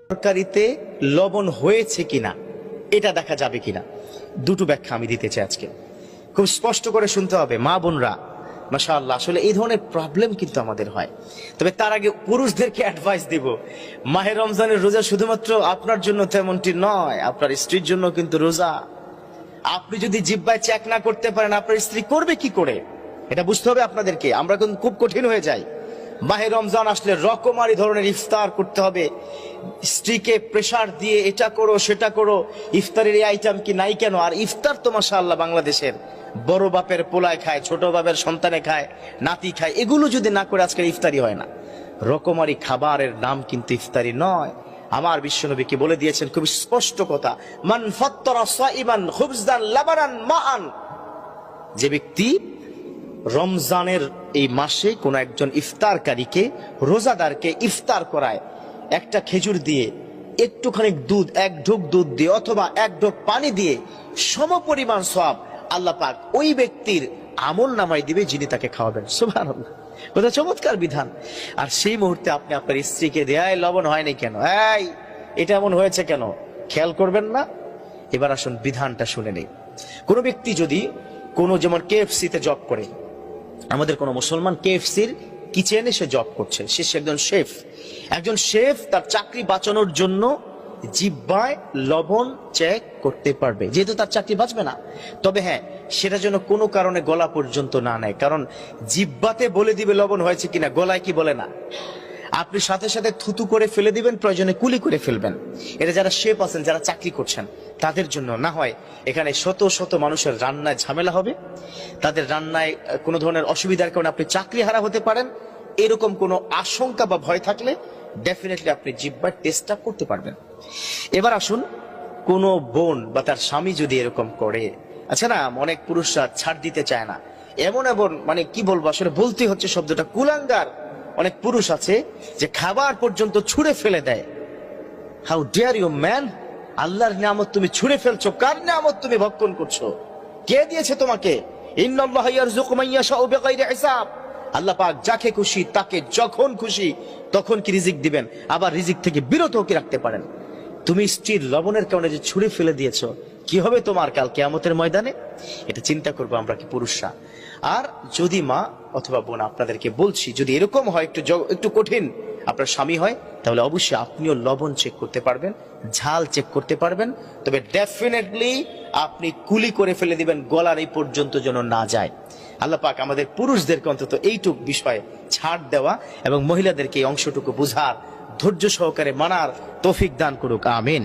তরকারিতে লবণ হয়েছে কিনা এটা দেখা যাবে কিনা, দুটো ব্যাখ্যা আমি দিতে চাই আজকে। খুব স্পষ্ট করে শুনতে হবে মা বোনরা, মাশাআল্লাহ। আসলে এই ধরনের প্রবলেম কিন্তু আমাদের হয়। তবে তার আগে পুরুষদেরকে অ্যাডভাইস দিব, মাহে রমজানের রোজা শুধুমাত্র আপনার জন্য তেমনটি নয়, আপনার স্ত্রীর জন্য কিন্তু রোজা। আপনি যদি জিহ্বায় চেক না করতে পারেন আপনার স্ত্রী করবে কি করে, এটা বুঝতে হবে আপনাদেরকে। আমরা কিন্তু খুব কঠিন হয়ে যাই। মাহে রমজান আসলে রকমারি ধরনের ইফতার করতে হবে, স্ত্রীকে প্রেসার দিয়ে এটা করো সেটা করো, ইফতারের এই আইটেম কি নাই কেন। আর ইফতার তো মাশাআল্লাহ বাংলাদেশের বড় বাপের পোলায় খায়, ছোট বাপের সন্তানে খায়, নাতি খায়, এগুলো যদি না করে আজকের ইফতারি হয় না। রকমারি খাবারের নাম কিন্তু ইফতারি নয়। আমার বিশ্বনবী কি বলে দিয়েছেন খুব স্পষ্ট কথা, মান ফাত্তারা সাইমান খুবজান লাবানান মাআন, যে ব্যক্তি রমজানের এই মাসে কোন একজন ইফতারকারীকে, রোজাদারকে ইফতার করায় একটা খেজুর দিয়ে, একটুখানি দুধ, এক ঢোক দুধ দিয়ে অথবা এক ঢোক পানি দিয়ে, সমপরিমাণ সওয়াব আল্লাহ পাক ওই ব্যক্তির আমল নামায় দিবে যিনি তাকে খাওয়াবেন। সুবহানাল্লাহ, কত চমৎকার বিধান। আর সেই মুহূর্তে আপনি আপনার স্ত্রীকে দেয় লবণ হয়নি কেন, এই এটা এমন হয়েছে কেন, খেয়াল করবেন না। এবার আসুন বিধানটা শুনে নেই। কোন ব্যক্তি যদি কোনো, যেমন KFC তে জব করে, আমাদের কোন মুসলমান KFC-র কিচেনে সে জব করছে, সে একজন শেফ তার চাকরি বাঁচানোর জন্য জিহ্বায় লবণ চেক করতে পারবে, যেহেতু তার চাকরি বাঁচবে না। তবে হ্যাঁ, সেটা যেন কোনো কারণে গলা পর্যন্ত না নেয়, কারণ জিহ্বাতে বলে দিবে লবণ হয়েছে কিনা, গলায় কি বলে না। আপনি সাথে সাথে থুতু করে ফেলে দিবেন, প্রয়োজনে কুলি করে ফেলবেন। এটা যারা শেফ আছেন, যারা চাকরি করছেন তাদের জন্য। না হয় এখানে শত শত মানুষের রান্নায় ঝামেলা হবে, তাদের রান্নায় কোনো ধরনের অসুবিধার কারণে আপনি চাকরি হারা হতে পারেন। এরকম কোনো আশঙ্কা বা ভয় থাকলে ডেফিনেটলি আপনি জিহ্বার টেস্টটা করতে পারবেন। এবার আসুন, কোন বোন বা তার স্বামী যদি এরকম করে, আচ্ছা না, অনেক পুরুষরা ছাড় দিতে চায় না, এমন মানে কি বলবো, আসলে বলতে হচ্ছে শব্দটা, কুলাঙ্গার অনেক পুরুষ আছে যে খাবার পর্যন্ত ছুঁড়ে ফেলে দেয়। হাউ ডেয়ার ইউ ম্যান, আল্লাহর নিয়ামত তুমি ছুঁড়ে ফেলছো, কার নিয়ামত তুমি ভক্ষণ করছো, কে দিয়েছে তোমাকে? ইন্নাল্লাহা ইয়ারযুকু মান ইয়াশাউ বিগাইরি হিসাব, আল্লাহ পাক যাকে খুশি তাকে যখন খুশি তখন কি রিজিক দিবেন, আবার রিজিক থেকে বিরতও কি রাখতে পারেন। তুমি স্ত্রীর লবণের কারণে যে ছুঁড়ে ফেলে দিয়েছো, কি হবে তোমার কাল কিয়ামতের ময়দানে, এটা চিন্তা করবো আমরা কি পুরুষরা। আর যদি মা অথবা বোন, আপনাদেরকে বলছি, যদি এরকম হয় একটু কঠিন আপনার স্বামী হয়, তাহলে অবশ্যই আপনিও লবণ চেক করতে পারবেন, ঝাল চেক করতে পারবেন। তবে ডেফিনেটলি আপনি কুলি করে ফেলে দিবেন, গলার এই পর্যন্ত যেন না যায়। আল্লাহ পাক আমাদের পুরুষদেরকে অন্তত এইটুক বিষয়ে ছাড় দেওয়া এবং মহিলাদেরকে এই অংশটুকু বুঝার, ধৈর্য সহকারে মানার তৌফিক দান করুক, আমিন।